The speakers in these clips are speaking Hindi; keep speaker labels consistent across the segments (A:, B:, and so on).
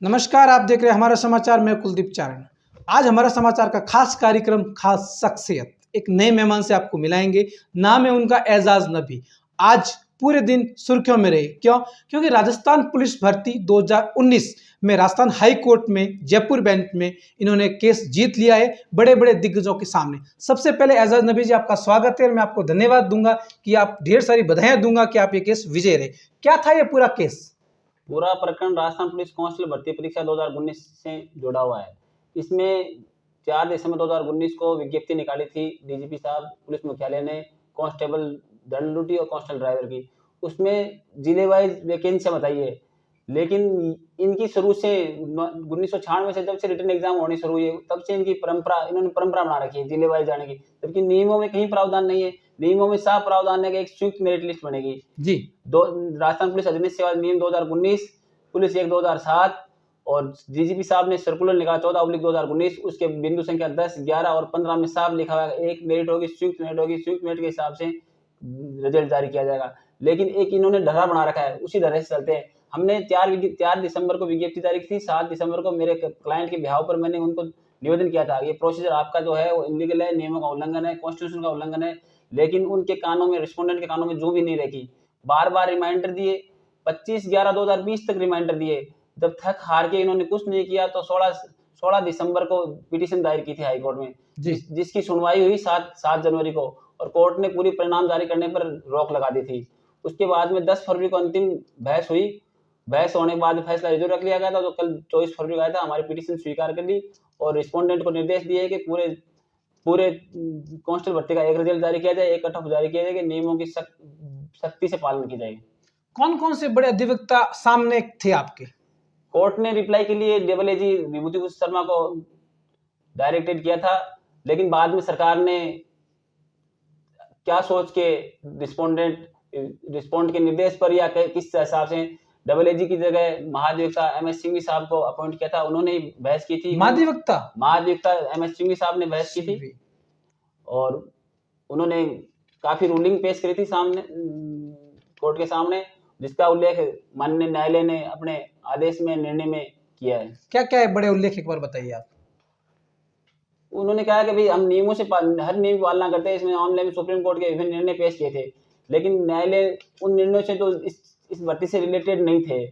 A: नमस्कार, आप देख रहे हैं हमारा समाचार। मैं कुलदीप चारण। आज हमारा समाचार का खास कार्यक्रम खास शख्सियत एक नए मेहमान से आपको मिलाएंगे। नाम है उनका एजाज नबी। आज पूरे दिन सुर्खियों में रहे। क्यों? क्योंकि राजस्थान पुलिस भर्ती 2019 में राजस्थान हाई कोर्ट में जयपुर बेंच में इन्होंने केस जीत लिया है बड़े बड़े दिग्गजों के सामने। सबसे पहले एजाज नबी जी, आपका स्वागत है और मैं आपको धन्यवाद दूंगा कि आप ढेर सारी बधाइयां दूंगा कि आप ये केस विजय रहे। क्या था ये पूरा केस?
B: पूरा प्रकरण राजस्थान पुलिस कांस्टेबल भर्ती परीक्षा 2019 से जुड़ा हुआ है। इसमें 4 दिसंबर 2019 को विज्ञप्ति निकाली थी डीजीपी साहब पुलिस मुख्यालय ने कांस्टेबल दंड ड्यूटी और कांस्टेबल ड्राइवर की। उसमें जिले वाइज वैकेंसियां बताई है, लेकिन इनकी शुरू से 1996 से जब से रिटर्न एग्जाम होनी शुरू हुई है तब से इन्होंने परंपरा बना रखी है जिले वाइज जाने की, जबकि नियमों में कहीं प्रावधान नहीं है। नियमों में साफ प्रावधान है कि एक संयुक्त मेरिट लिस्ट बनेगी।
A: जी,
B: राजस्थान पुलिस अधिनियम सेवा नियम 2019, पुलिस एक्ट 2007 और डीजीपी साहब ने सर्कुलर निकाला 14/2019। उसके बिंदु संख्या 10, 11 और 15 में साफ लिखा हुआ है एक मेरिट होगी, संयुक्त मेरिट होगी। संयुक्त मेरिट के हिसाब से रिजल्ट जारी किया जाएगा। लेकिन एक इन्होंने ढर्रा बना रखा है, उसी ढर्रे से चलते हैं। हमने 4 दिसंबर को विज्ञप्ति जारी की थी। 7 दिसंबर को मेरे क्लाइंट के बिहाव पर मैंने उनको निवेदन किया था ये प्रोसीजर आपका जो है वो इलीगल है, नियमों का उल्लंघन है, कॉन्स्टिट्यूशन का उल्लंघन है। लेकिन उनके कानों में, रिस्पोंडेंट के कानों में जो भी नहीं रखी। बार बार रिमाइंडर दिए, 25/11/2020 तक रिमाइंडर दिए। जब थक हार के इन्होंने कुछ नहीं किया तो 16 दिसंबर को पिटीशन दायर की थी हाई कोर्ट में, जिसकी सुनवाई हुई 7 जनवरी को, और कोर्ट ने पूरी परिणाम जारी करने पर रोक लगा दी थी। उसके बाद में 10 फरवरी को अंतिम बहस हुई। बहस होने के बाद फैसला रिजर्व रख लिया गया था, तो कल 24 फरवरी को आया था। हमारी पिटीशन स्वीकार कर ली और रिस्पोंडेंट को निर्देश दिए कि पूरे कांस्टेबल भर्ती का एक रिजल्ट जारी किया जाए, एक कट ऑफ जारी किया जाए, नियमों की सख्ती से पालन की जाएगी।
A: कौन कौन से बड़े अधिवक्ता सामने थे आपके?
B: कोर्ट ने रिप्लाई के लिए डीएजी विभूति भूषण शर्मा को डायरेक्टेड किया था, लेकिन बाद में सरकार ने क्या सोच के रिस्पोंड के निर्देश पर या किस हिसाब से डीएजी की जगह महाधिवक्ता एमएस सिंघवी साहब को अपॉइंट किया था। उन्होंने बहस की थी। महाधिवक्ता एमएस सिंघवी साहब ने बहस की थी और उन्होंने काफी रूलिंग पेश करी थी सामने कोर्ट के सामने, जिसका उल्लेख माननीय न्यायालय ने अपने आदेश में, निर्णय में किया है।
A: क्या क्या है बड़े उल्लेख, एक बार बताइए आप।
B: उन्होंने कहा कि भाई हम नियमों से हर नियम की पालना करते हैं। इसमें ऑनलाइन में सुप्रीम कोर्ट के विभिन्न निर्णय पेश किए थे, लेकिन न्यायालय उन निर्णयों से जो इस भर्ती से रिलेटेड नहीं थे।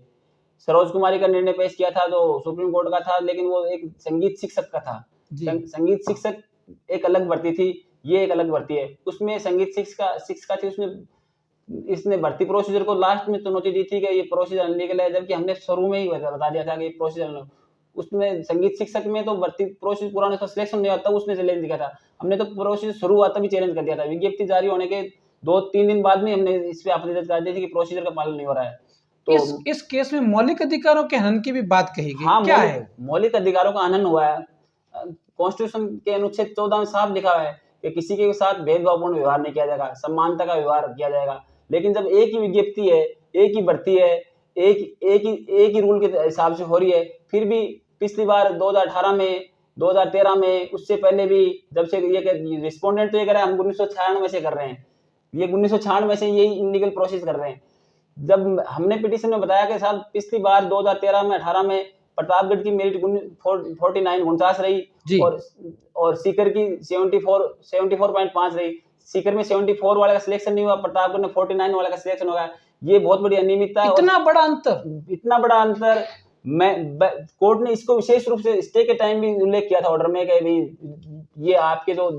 B: सरोज कुमारी का निर्णय पेश किया था जो सुप्रीम कोर्ट का था, लेकिन वो एक संगीत शिक्षक का था। संगीत शिक्षक एक अलग भर्ती थी, ये एक अलग भर्ती है। उसमें संगीत शिक्षिका थी, उसमें इसने भर्ती प्रोसीजर को लास्ट में चुनौती दी थी कि ये प्रोसीजर अनलीगल है, जबकि हमने शुरू में ही बता दिया था कि ये प्रोसीजर। उसमें संगीत शिक्षक में तो भर्ती प्रोसीजर पुराने का सिलेक्शन नहीं आता, उसने चैलेंज किया था। हमने तो प्रोसीजर शुरू हुआ तभी चैलेंज कर दिया था। विज्ञप्ति जारी होने के 2-3 दिन बाद में हमने इस पे आपत्ति दर्ज कर दी थी कि प्रोसीजर का पालन नहीं हो रहा है।
A: तो इस केस में मौलिक अधिकारों के हनन की भी बात कही गई।
B: हाँ, क्या है? मौलिक अधिकारों का हनन हुआ है। कॉन्स्टिट्यूशन के अनुच्छेद 14 में साफ लिखा हुआ है कि किसी के साथ भेदभावपूर्ण व्यवहार नहीं किया जाएगा, समानता का व्यवहार किया जाएगा। लेकिन जब एक ही विज्ञप्ति है, एक ही भर्ती है, एक ही रूल के हिसाब से हो रही है, फिर भी पिछली बार 2018 में, 2013 में, उससे पहले भी जब से ये रिस्पोंडेंट तो ये कर रहे हैं हम 1996 से कर रहे हैं, ये 1996 से यही इलीगल प्रोसेस कर रहे हैं। जब हमने पिटीशन में बताया कि साहब पिछली बार 2013 में, 18 में प्रतापगढ़ की मेरिट 49 रही और सीकर की 74.5 रही। सीकर में 74 वाले का सिलेक्शन नहीं हुआ, प्रतापगढ़ में 49 वाले का सिलेक्शन होगा। ये बहुत बड़ी अनियमितता है।
A: इतना बड़ा अंतर
B: कोर्ट ने इसको विशेष रूप से स्टे के टाइम भी उल्लेख किया था ऑर्डर में कि भाई ये आपके जो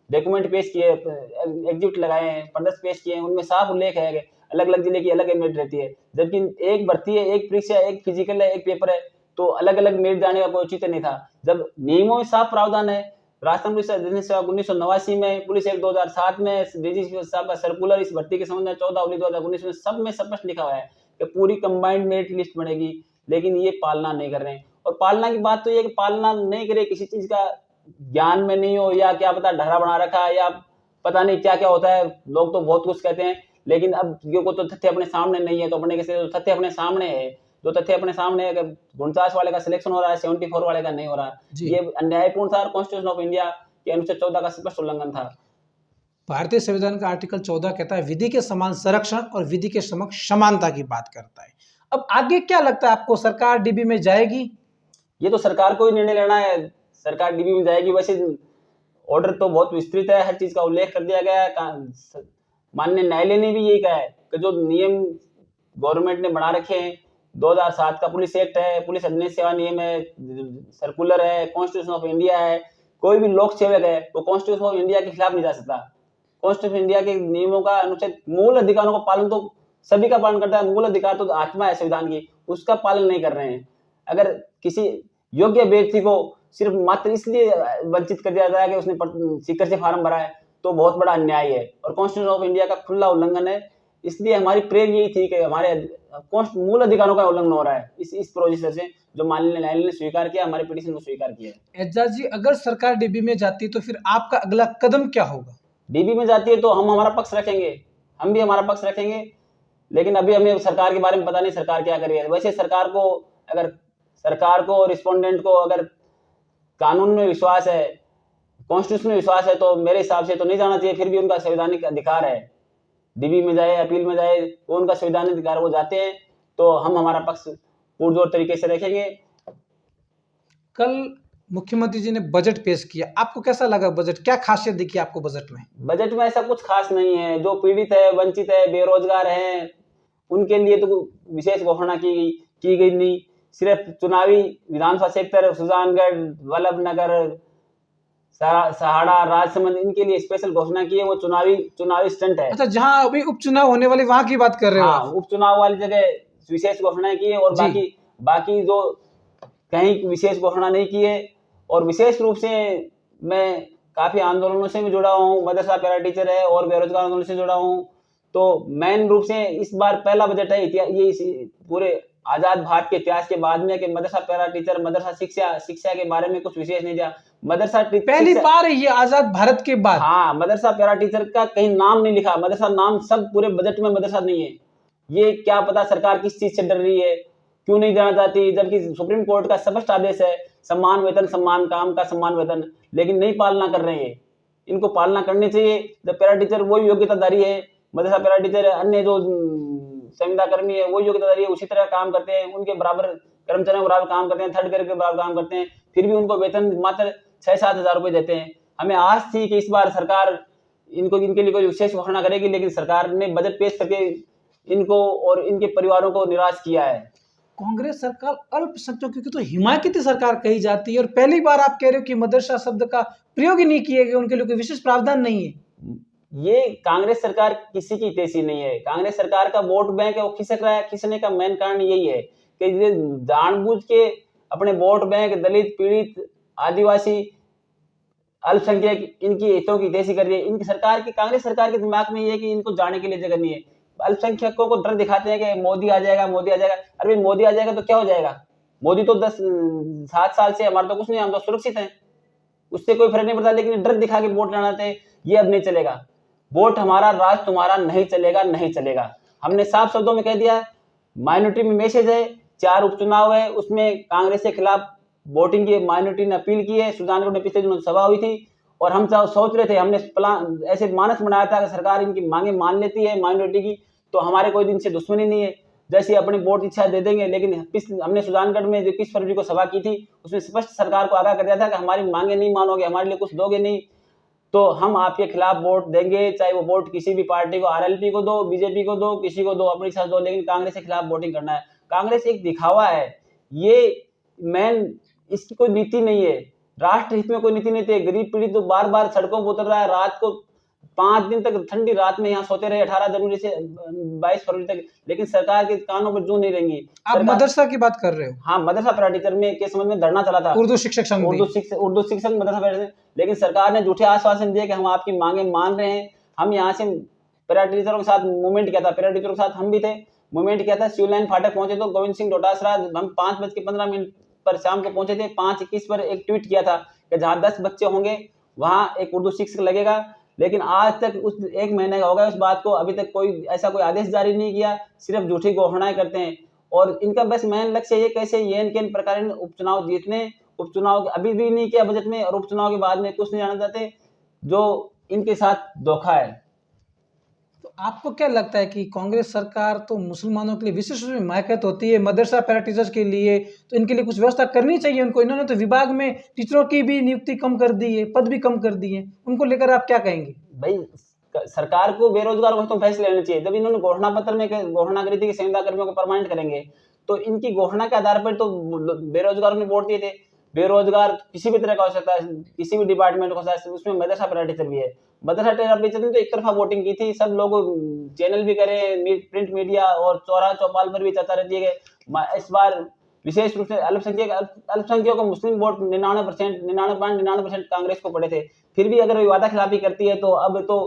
B: डॉक्यूमेंट पेश किए, एग्जिबिट लगाए हैं, प्रदर्शन पेश किए हैं, उनमें साफ उल्लेख है कि अलग अलग जिले की अलग मेरिट रहती है। जबकि एक भर्ती है, एक परीक्षा, एक फिजिकल है, एक पेपर है, तो अलग अलग मेरिट जाने का कोई औचित्य नहीं था। जब नियमों में साफ प्रावधान है, राजस्थान पुलिस अधिनियम सेवा 1989 में, पुलिस एक्ट 2007 में, डीजीपी साहब का सर्कुलर इस भर्ती के संबंध में 14/2019 में सब में स्पष्ट लिखा हुआ है कि पूरी कंबाइंड मेरिट लिस्ट बनेगी। लेकिन ये पालना नहीं कर रहे हैं। और पालना की बात तो ये कि पालना नहीं करे, किसी चीज का ज्ञान में नहीं हो, या क्या पता ढर्रा बना रखा है, या पता नहीं क्या क्या होता है। लोग तो बहुत कुछ कहते हैं, लेकिन अब जो तो तथ्य अपने सामने नहीं है, तो अपने कैसे तथ्य अपने सामने है। जो तथ्य अपने सामने है कि 49 वाले का सिलेक्शन हो रहा है, 74 वाले का नहीं हो रहा। ये अन्यायपूर्ण था और कॉन्स्टिट्यूशन ऑफ इंडिया के अनुच्छेद 14 का स्पष्ट उल्लंघन था।
A: भारतीय संविधान का आर्टिकल 14 कहता है विधि के समान संरक्षण और विधि के समक्ष समानता की बात करता है। अब आगे क्या लगता है आपको, सरकार डीबी में जाएगी?
B: ये तो सरकार को ही निर्णय लेना है, सरकार डीबी में जाएगी। वैसे ऑर्डर तो बहुत विस्तृत है, हर चीज का उल्लेख कर दिया गया है। माननीय न्यायालय ने भी यही कहा है कि जो नियम गवर्नमेंट ने बना रखे हैं, 2007 का पुलिस एक्ट है, पुलिस अधिनियम सेवा नियम है, सर्कुलर है, कॉन्स्टिट्यूशन ऑफ इंडिया है, कोई भी लोक सेवक है वो कॉन्स्टिट्यूशन ऑफ इंडिया के खिलाफ नहीं जा सकता। कॉन्स्टिट्यूशन ऑफ इंडिया के नियमों का अनुच्छेद मूल अधिकारों का पालन तो सभी का पालन करता है। मूल अधिकार तो आत्मा है संविधान की, उसका पालन नहीं कर रहे हैं। अगर किसी योग्य व्यक्ति को सिर्फ मात्र इसलिए वंचित कर दिया जाए कि उसने सीकर से फार्म भरा है, तो बहुत बड़ा अन्याय है और कॉन्स्टिट्यूशन ऑफ इंडिया का खुला उल्लंघन है। इसलिए हमारी प्रेर यही थी कि हमारे मूल अधिकारों का उल्लंघन हो रहा है इस प्रोसीजर से, जो माननीय न्यायालय ने स्वीकार किया, हमारे पिटीशन को स्वीकार किया है।
A: एजाज जी, अगर सरकार डीबी में जाती तो फिर आपका अगला कदम क्या होगा?
B: डीबी में जाती है तो हम हमारा पक्ष रखेंगे, हम भी हमारा पक्ष रखेंगे, लेकिन अभी हमें सरकार के बारे में पता नहीं सरकार क्या कर रही है। वैसे सरकार को और रिस्पोंडेंट को अगर कानून में विश्वास है, कॉन्स्टिट्यूशन में विश्वास है, तो मेरे हिसाब से तो नहीं जाना चाहिए। फिर भी उनका संवैधानिक अधिकार है, डीबी में जाए, अपील में जाए, वो उनका संवैधानिक अधिकार, वो जाते हैं तो हम हमारा पक्ष पुरजोर तरीके से रखेंगे।
A: कल मुख्यमंत्री जी ने बजट पेश किया, आपको कैसा लगा बजट? क्या खासियत दिखी आपको बजट में?
B: बजट में ऐसा कुछ खास नहीं है। जो पीड़ित है, वंचित है, बेरोजगार हैं, उनके लिए तो विशेष घोषणा की गई नहीं। सिर्फ चुनावी विधानसभा क्षेत्र सुजानगढ़, वल्लभनगर, सहाड़ा, राजसमंद, इनके लिए स्पेशल घोषणा की है। वो चुनावी स्टंट है।
A: अच्छा, जहां अभी उपचुनाव होने वाले वहां की बात कर रहे हो?
B: हाँ, उपचुनाव वाली जगह विशेष घोषणा की है और बाकी जो कहीं विशेष घोषणा नहीं की है। और विशेष रूप से मैं काफी आंदोलनों से भी जुड़ा हूँ, मदरसा पैरा टीचर है और बेरोजगार आंदोलन से जुड़ा हूँ, तो मेन रूप से इस बार पहला बजट है ये पूरे आजाद भारत के इतिहास के बाद में कि मदरसा पैरा टीचर, मदरसा शिक्षा के बारे में कुछ विशेष नहीं दिया। मदरसा
A: पहली बार है ये आजाद भारत के बाद।
B: हाँ, मदरसा पैरा टीचर का कहीं नाम नहीं लिखा, मदरसा नाम सब पूरे बजट में मदरसा नहीं है। ये क्या पता सरकार किस चीज से डर रही है, क्यों नहीं जाना चाहती, जबकि सुप्रीम कोर्ट का स्पष्ट आदेश है सम्मान वेतन, सम्मान काम का सम्मान वेतन, लेकिन नहीं पालना कर रहे हैं। इनको पालना करनी चाहिए। जब पैरा टीचर वही योग्यताधारी है, मदरसा पैरा टीचर, अन्य जो संविदा कर्मी है वो योग्यताधारी है, उसी तरह काम करते हैं, उनके बराबर कर्मचारियों बराबर काम करते हैं, थर्ड ग्रेड के बराबर काम करते हैं, फिर भी उनको वेतन मात्र 6-7 हजार रुपए देते हैं। हमें आस थी कि इस बार सरकार इनके लिए कोई विशेष घोषणा करेगी, लेकिन सरकार ने बजट पेश करके इनको और इनके परिवारों को निराश किया है।
A: कांग्रेस सरकार अल्पसंख्यकों की तो हिमायती सरकार कही जाती है और पहली बार आप कह रहे हो कि मदरसा शब्द का प्रयोग ही नहीं किया गया, उनके लिए कोई विशेष प्रावधान नहीं है।
B: ये कांग्रेस सरकार किसी की हितैषी नहीं है। कांग्रेस सरकार का वोट बैंक है, वो खिसक रहा है। खिसने का मेन कारण यही है कि ये जानबूझ के अपने वोट बैंक दलित, पीड़ित, आदिवासी, अल्पसंख्यक, इनकी हितों की हितैषी कर रही है। इनकी सरकार की, कांग्रेस सरकार के दिमाग में ये है कि इनको जाने के लिए जगह नहीं है। अल्पसंख्यकों को डर दिखाते हैं कि मोदी आ जाएगा, मोदी आ जाएगा। अरे मोदी आ जाएगा तो क्या हो जाएगा? मोदी तो 7 साल से हमारा तो कुछ नहीं, हम तो सुरक्षित हैं, उससे कोई फर्क नहीं पड़ता। लेकिन डर दिखा के वोट लाना थे, ये अब नहीं चलेगा। वोट हमारा, राज तुम्हारा नहीं चलेगा, नहीं चलेगा। हमने साफ शब्दों में कह दिया। माइनॉरिटी में मैसेज है, 4 उपचुनाव है, उसमें कांग्रेस के खिलाफ वोटिंग की माइनॉरिटी ने अपील की है। सुजानगढ़ में पिछले दिनों सभा हुई थी और हम सोच रहे थे, हमने प्लान ऐसे मानस बनाया था कि सरकार इनकी मांगे मान लेती है माइनॉरिटी की तो हमारे कोई दिन से दुश्मनी नहीं है, जैसे अपनी वोट इच्छा दे देंगे। लेकिन हमने सुजानगढ़ में जो 21 फरवरी को सभा की थी उसमें स्पष्ट सरकार को आगाह कर दिया था कि हमारी मांगे नहीं मानोगे, हमारे लिए कुछ दोगे नहीं तो हम आपके खिलाफ वोट देंगे, चाहे वो वोट किसी भी पार्टी को, आरएलपी को दो, बीजेपी को दो, किसी को दो, अपनी साथ दो, लेकिन कांग्रेस के खिलाफ वोटिंग करना है। कांग्रेस एक दिखावा है, ये मेन इसकी कोई नीति नहीं है, राष्ट्र हित में कोई नीति नहीं थी। गरीब पीड़ित तो बार बार सड़कों पर उतर रहा है, रात को 5 दिन तक ठंडी रात में यहाँ सोते रहे 18 जनवरी से 22 फरवरी तक, लेकिन सरकार के कानों पर जू नहीं रहेंगी।
A: आप मदरसा की बात कर रहे हो?
B: हाँ, मदरसा पैरा टीचर में के संबंध में धरना चला था,
A: उर्दू शिक्षक संघ,
B: उर्दू शिक्षक मदरसा पैरा, लेकिन सरकार ने झूठे आश्वासन दिए कि हम आपकी मांगे मान रहे हैं। हम यहाँ से पैरा टीचरों के साथ मूवमेंट किया था, पैरा टीचरों के साथ हम भी थे, मूवमेंट किया था। सिविल लाइन फाटक पहुंचे तो गोविंद सिंह डोटासरा हम 5:15 पर शाम को पहुंचे थे। 5:21 पर एक ट्वीट किया था कि जहाँ 10 बच्चे होंगे वहां एक उर्दू शिक्षक लगेगा, लेकिन आज तक उस 1 महीने का हो गया उस बात को, अभी तक कोई आदेश जारी नहीं किया, सिर्फ झूठी घोषणाएं करते हैं। और इनका बस मेन लक्ष्य ये कैसे ये किन प्रकार उपचुनाव जीतने, उपचुनाव अभी भी नहीं किया बजट में और उपचुनाव के बाद में कुछ नहीं जाना चाहते, जो इनके साथ धोखा है।
A: तो आपको क्या लगता है कि कांग्रेस सरकार तो मुसलमानों के लिए विशेष रूप से हिमायत होती है, मदरसा पैरा टीचर्स के लिए, तो इनके लिए कुछ व्यवस्था करनी चाहिए उनको। इन्होंने तो विभाग में टीचरों की भी नियुक्ति कम कर दी है, पद भी कम कर दिए, उनको लेकर आप क्या कहेंगे?
B: भाई सरकार को बेरोजगार को तो फैसले लेने चाहिए। जब इन्होंने घोषणा पत्र में घोषणा करी थी कि संविदा कर्मियों को परमानेंट करेंगे, तो इनकी घोषणा के आधार पर तो बेरोजगारों ने वोट दिए थे। बेरोजगार किसी भी तरह का हो सकता है, किसी भी डिपार्टमेंट हो सकता है, उसमें मदरसा पैरा टीचर भी है। मदरसा पैरा टीचर ने तो एक तरफा वोटिंग की थी, सब लोग चैनल भी करे, प्रिंट मीडिया और चौराहा चौपाल पर भी चर्चा रहती है कि इस बार विशेष रूप से अल्पसंख्यकों मुस्लिम वोट 99.99% कांग्रेस को पड़े थे। फिर भी अगर वादा खिलाफी करती है तो अब तो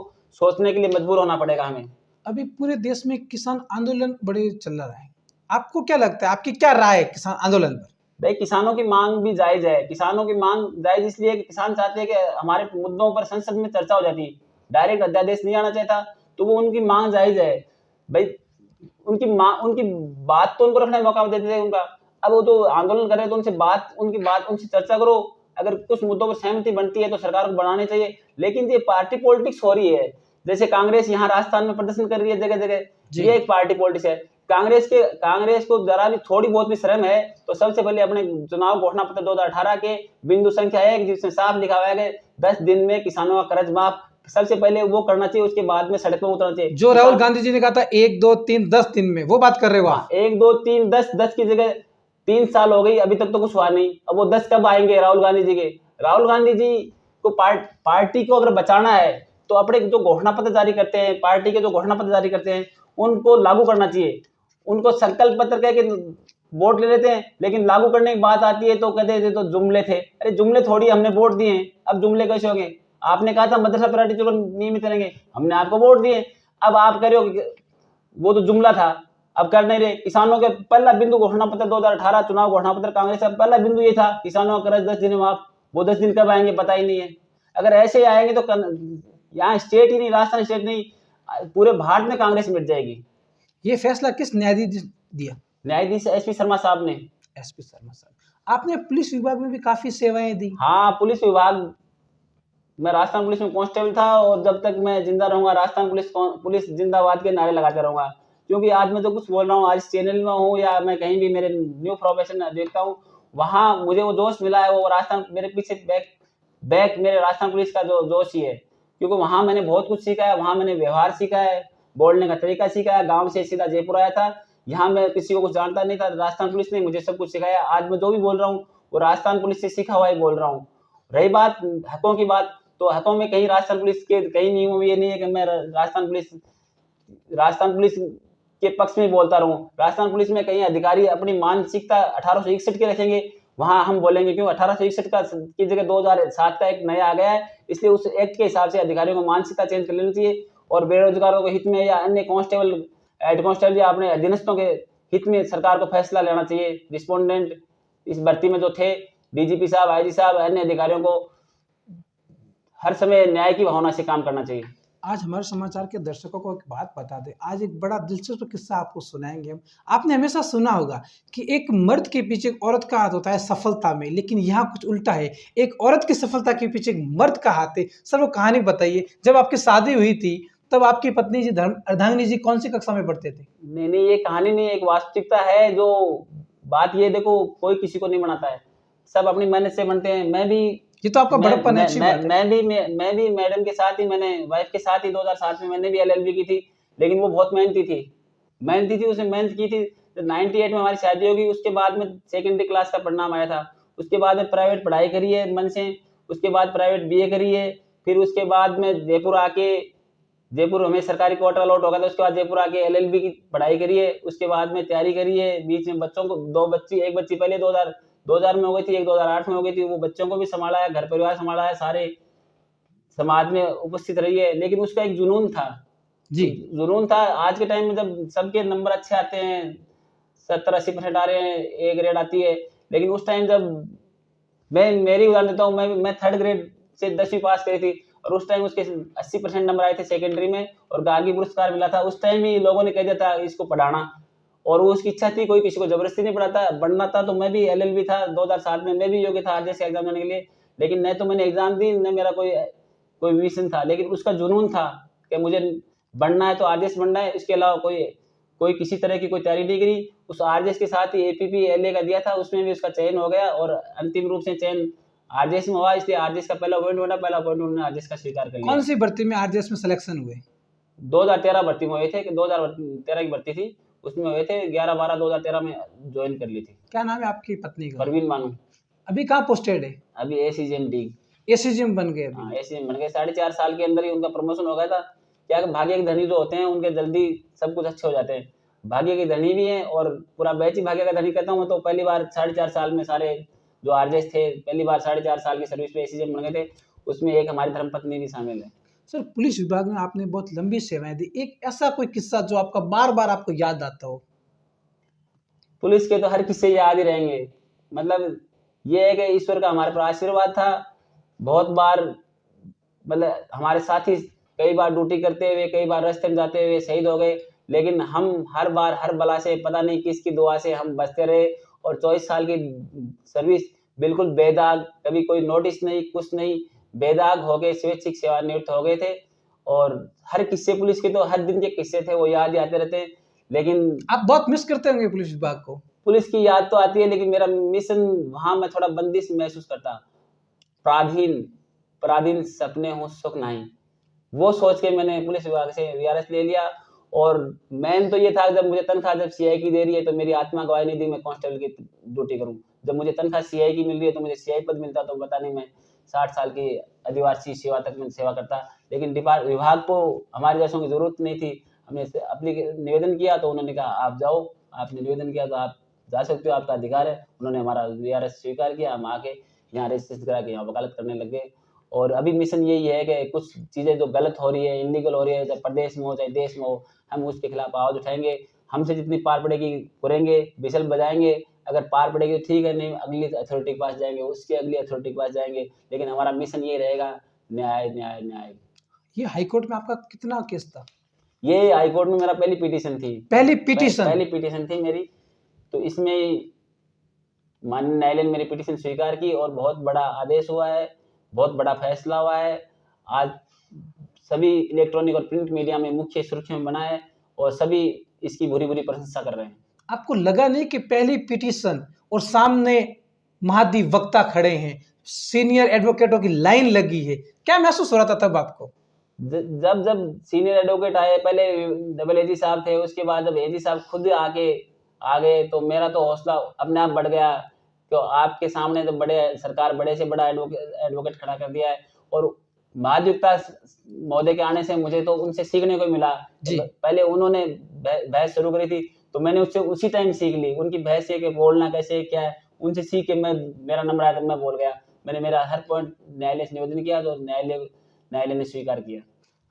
B: सोचने के लिए मजबूर होना पड़ेगा हमें।
A: अभी पूरे देश में किसान आंदोलन बड़े चल रहा है, आपको क्या लगता है, आपकी क्या राय है किसान आंदोलन पर?
B: भाई किसानों की मांग भी जायज है। किसानों की मांग जायज इसलिए कि किसान चाहते हैं कि हमारे मुद्दों पर संसद में चर्चा हो जाती, डायरेक्ट अध्यादेश नहीं आना चाहता, तो वो उनकी मांग जायज है। भाई उनकी बात तो उनको रखने का मौका देते थे उनका। अब वो तो आंदोलन कर रहे हैं तो उनसे चर्चा करो। अगर कुछ मुद्दों पर सहमति बनती है तो सरकार को बढ़ाने चाहिए, लेकिन ये पार्टी पॉलिटिक्स हो रही है। जैसे कांग्रेस यहाँ राजस्थान में प्रदर्शन कर रही है जगह जगह, ये एक पार्टी पॉलिटिक्स है। कांग्रेस को जरा भी थोड़ी बहुत भी शर्म है तो सबसे पहले अपने चुनाव घोषणा पत्र 2018 के बिंदु संख्या 1 जिसमें साफ लिखा हुआ है कि 10 दिन में किसानों का कर्ज माफ, सबसे पहले वो करना चाहिए, उसके बाद में सड़क पर उतरना चाहिए।
A: जो राहुल गांधी जी ने कहा था 1 2 3 10 दिन में, वो बात कर रहे हो आप?
B: 1 2 3 10 की जगह 3 साल हो गई, अभी तक तो कुछ हुआ नहीं। अब वो 10 कब आएंगे राहुल गांधी जी के? राहुल गांधी जी को पार्टी को अगर बचाना है तो अपने जो घोषणा पत्र जारी करते हैं, पार्टी के जो घोषणा पत्र जारी करते हैं उनको लागू करना चाहिए। उनको संकल्प पत्र कह के वोट ले लेते हैं, लेकिन लागू करने की बात आती है तो कहते थे तो जुमले थे। अरे जुमले थोड़ी, हमने वोट दिए हैं, अब जुमले कैसे होंगे? आपने कहा था मदरसा पैरा टीचर को नियमित करेंगे, हमने आपको वोट दिए, अब आप कह रहे हो वो तो जुमला था, अब कर नहीं रहे। किसानों के पहला बिंदु घोषणा पत्र 2018 चुनाव घोषणा पत्र कांग्रेस का पहला बिंदु ये था, किसानों का कर्ज 10 दिन माफ। वो 10 दिन कब आएंगे पता ही नहीं है। अगर ऐसे आएंगे तो यहाँ स्टेट ही नहीं, राजस्थान स्टेट नहीं, पूरे भारत में कांग्रेस मिट जाएगी।
A: ये फैसला किस न्यायाधीश दिया?
B: न्यायाधीश एसपी शर्मा साहब ने।
A: एसपी शर्मा साहब, आपने पुलिस विभाग में भी काफी सेवाएं दी।
B: हाँ, पुलिस विभाग, मैं राजस्थान पुलिस में कांस्टेबल था और जब तक मैं जिंदा रहूंगा राजस्थान पुलिस जिंदाबाद के नारे लगाते रहूंगा। क्योंकि आज मैं जो कुछ बोल रहा हूँ, आज चैनल में हूँ या मैं कहीं भी मेरे न्यू प्रोफेशन देखता हूँ, वहाँ मुझे वो जोश मिला है, वो राजस्थान मेरे पीछे बैक मेरे राजस्थान पुलिस का जो जोश ही है। क्योंकि वहाँ मैंने बहुत कुछ सीखा है, वहाँ मैंने व्यवहार सीखा है, बोलने का तरीका सीखा है। गाँव से सीधा जयपुर आया था, यहाँ मैं किसी को कुछ जानता नहीं था, राजस्थान पुलिस ने मुझे सब कुछ सिखाया। आज मैं जो भी बोल रहा हूँ वो राजस्थान पुलिस से सीखा हुआ ही बोल रहा हूँ। रही बात हकों की बात, तो हकों में कहीं राजस्थान पुलिस के कई नियमों में ये नहीं है कि मैं राजस्थान पुलिस के पक्ष में बोलता रहूं। राजस्थान पुलिस में कहीं अधिकारी अपनी मानसिकता 1861 के रखेंगे, वहां हम बोलेंगे क्यों 1861 का की जगह 2007 का एक नया आ गया है, इसलिए उस एक्ट के हिसाब से अधिकारियों को मानसिकता चेंज कर लेनी चाहिए। और बेरोजगारों के हित में या अन्य कांस्टेबल, हेड कांस्टेबल या अपने अधीनस्थों के हित में सरकार को फैसला लेना चाहिए। रिस्पोंडेंट इस भर्ती में जो थे, डीजीपी साहब, आईजी साहब, अन्य अधिकारियों को हर समय न्याय की भावना से काम करना चाहिए।
A: आज हमारे समाचार के दर्शकों को एक बात बता दें, आज एक बड़ा दिलचस्प किस्सा आपको सुनाएंगे हम। आपने हमेशा सुना होगा कि एक मर्द के पीछे एक औरत का हाथ होता है सफलता में, लेकिन यहाँ कुछ उल्टा है, एक औरत की सफलता के पीछे एक मर्द का हाथ है। सर वो कहानी बताइए, जब आपकी शादी हुई थी तब आपकी पत्नी जी अर्धांगिनी जी कौन सी कक्षा में पढ़ते थे?
B: नहीं, ये कहानी नहीं, एक वास्तविकता है। जो बात ये देखो, कोई किसी को नहीं बनाता है, सब अपनी मेहनत से बनते हैं। मैं भी,
A: ये तो आपका बड़प्पन है, अच्छी बात है।
B: मैं भी मैडम के साथ ही, मैंने वाइफ के साथ ही 2007 में मैंने भी एलएलबी की थी, लेकिन वो बहुत मेहनती थी, उसने मेहनत की थी। 98 में हमारी शादी होगी, उसके बाद में सेकेंडरी क्लास का परिणाम आया था। उसके बाद में प्राइवेट पढ़ाई करी है मन से, उसके बाद प्राइवेट बीए करी है, फिर उसके बाद में जयपुर हमें सरकारी क्वार्टर अलॉट हो गया था, उसके बाद जयपुर आके एलएलबी की पढ़ाई करी है, उसके बाद में तैयारी करी है। बीच में बच्चों को एक बच्ची पहले 2000 में हो गई थी, एक 2008 में हो गई थी, वो बच्चों को भी संभाला है, घर परिवार संभाला है, सारे समाज में उपस्थित रही है। लेकिन उसका एक जुनून था
A: जी,
B: जुनून था। आज के टाइम में जब सबके नंबर अच्छे आते हैं, 70-80% आ रहे हैं, ए ग्रेड आती है, लेकिन उस टाइम जब मेरी उदाहरण देता हूँ, मैं 3rd ग्रेड से 10वीं पास करी थी और उस टाइम उसके 80% नंबर आए थे सेकेंडरी में और गार्गी पुरस्कार मिला था। उस टाइम ही लोगों ने कह दिया था इसको पढ़ाना, और वो उसकी इच्छा थी, कोई किसी को जबरदस्ती नहीं पढ़ाता। बनना था तो मैं भी एलएलबी था 2007 में, मैं भी योग्य था आरजेएस एग्जाम देने के लिए, लेकिन न तो मैंने एग्जाम दी, न मेरा कोई मिशन था, लेकिन उसका जुनून था कि मुझे बनना है तो आरजेएस बनना है, इसके अलावा कोई किसी तरह की कोई तैयारी नहीं करी। उस आरजेएस के साथ ही एपीपी एलए का दिया था, उसमें भी उसका चयन हो गया और अंतिम रूप से चयन आरजेएस में हुआ, इसलिए आरजेएस का पहला अपॉइंट बना, पहला अपॉइंट उन्होंने आरजेएस का स्वीकार कर लिया।
A: कौन सी भर्ती में आरजेएस में सिलेक्शन हुए?
B: 2013 भर्ती में हुए थे, 2013 की भर्ती थी, उसमें हुए थे। 11/12/2013 में ज्वाइन कर ली थी।
A: क्या नाम है आपकी पत्नी का?
B: परवीन बानू।
A: अभी कहाँ पोस्टेड है?
B: अभी एसीजीएम डी।
A: एसीजीएम बन गए अभी?
B: हाँ, एसीजीएम बन गए। 4.5 साल के अंदर ही उनका प्रमोशन हो गया था। क्या भाग्य के धनी जो होते हैं उनके जल्दी सब कुछ अच्छे हो जाते हैं। भाग्य के धनी भी हैं और पूरा बैच ही भाग्य का धनी कहता हूँ। तो पहली बार 4.5 साल में सारे जो आरजेएस थे पहली बार 4.5 साल की सर्विस में एसीजीएम बन गए थे। उसमें एक हमारी धर्मपत्नी भी शामिल है।
A: सर, पुलिस विभाग में आपने बहुत लंबी सेवाएं दी, एक ऐसा कोई किस्सा जो आपका बार बार आपको याद आता हो?
B: पुलिस के तो हर किस्से याद ही रहेंगे। मतलब ये है कि ईश्वर का हमारे पर आशीर्वाद था। बहुत बार मतलब हमारे साथी कई बार ड्यूटी करते हुए, कई बार रास्ते में जाते हुए शहीद हो गए, लेकिन हम हर बार हर बला से पता नहीं किसकी दुआ से हम बचते रहे और 24 साल की सर्विस बिल्कुल बेदाग, कभी कोई नोटिस नहीं, कुछ नहीं, बेदाग हो गए, स्वैच्छिक सेवानिवृत्त हो गए थे। और हर किस्से पुलिस के तो हर दिन के किस्से थे, वो याद ही आते रहते हैं। लेकिन
A: आप बहुत मिस करते होंगे पुलिस विभाग को?
B: पुलिस की याद तो आती है, लेकिन मेरा मिशन वहां मैं थोड़ा बंदिश महसूस करता। पराधीन सपने हो सुख नहीं, वो सोच के मैंने पुलिस विभाग से वीआरएस ले लिया। और मेन तो ये था, जब मुझे तनख्वाह जब सीआई की दे रही है तो मेरी आत्मा गवाही नहीं दी मैं कांस्टेबल की ड्यूटी करूं। जब मुझे तनख्वाह सीआई की मिल रही है तो मुझे सीआई पद मिलता, तो पता नहीं मैं 60 साल की आदिवासी सेवा तक मैं सेवा करता। लेकिन विभाग को हमारे जैसों की जरूरत नहीं थी। हमने अपनी निवेदन किया तो उन्होंने कहा आप जाओ, आपने निवेदन किया तो आप जा सकते हो, आपका अधिकार है। उन्होंने हमारा वीआरएस स्वीकार किया, हम आके यहाँ रजिस्ट्रेशन करा के यहाँ वकालत करने लग गए। और अभी मिशन यही है कि कुछ चीज़ें जो गलत हो रही है, इलीगल हो रही है, चाहे प्रदेश में हो चाहे देश में हो, हम उसके खिलाफ आवाज़ उठाएंगे। हमसे जितनी पार पड़ेगी करेंगे, बिसल बजाएंगे। अगर पार पड़ेगी तो ठीक है, नहीं अगली अथॉरिटी के पास जाएंगे, उसकी अगली अथॉरिटी के पास जाएंगे। लेकिन हमारा मिशन ये रहेगा, न्याय न्याय न्याय।
A: ये हाईकोर्ट में आपका कितना केस था?
B: ये हाईकोर्ट में मेरा पहली पिटीशन थी।
A: पहली पिटीशन
B: थी मेरी। तो इसमें माननीय न्यायालय ने मेरी पिटीशन स्वीकार की और बहुत बड़ा आदेश हुआ है, बहुत बड़ा फैसला हुआ है। आज सभी इलेक्ट्रॉनिक और प्रिंट मीडिया में मुख्य सुर्खियों में बना है और सभी इसकी बुरी बुरी प्रशंसा कर रहे हैं।
A: आपको लगा नहीं कि पहली पिटीशन और सामने महाधिवक्ता खड़े हैं, सीनियर एडवोकेटों की लाइन लगी है, क्या महसूस हो रहा था तब आपको?
B: जब सीनियर एडवोकेट आए, पहले डबल एजी साहब थे, उसके बाद जब एजी साहब खुद आके आ गए तो मेरा तो हौसला अपने आप बढ़ गया। तो आपके सामने तो सरकार बड़े से बड़ा एडवोकेट खड़ा कर दिया है। और महाधिवक्ता महोदय के आने से मुझे तो उनसे सीखने को मिला। पहले उन्होंने बहस शुरू करी थी तो मैंने उससे उसी टाइम सीख ली। उनकी बहस ये कि बोलना कैसे क्या है, उनसे सीख के मेरा नंबर आया तो मैं बोल गया। मैंने मेरा हर पॉइंट न्यायालय से निवेदन किया तो न्यायालय ने स्वीकार किया।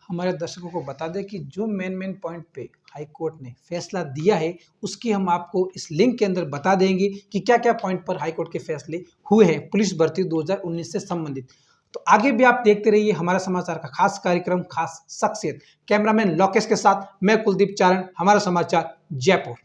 A: हमारे दर्शकों को बता दें कि जो मेन पॉइंट पे हाई कोर्ट ने फैसला दिया है उसकी हम आपको इस लिंक के अंदर बता देंगे कि क्या क्या पॉइंट पर हाई कोर्ट के फैसले हुए हैं पुलिस भर्ती 2019 से संबंधित। तो आगे भी आप देखते रहिए हमारा समाचार का खास कार्यक्रम खास शख्सियत। कैमरामैन लोकेश के साथ मैं कुलदीप चारण, हमारा समाचार जयपुर।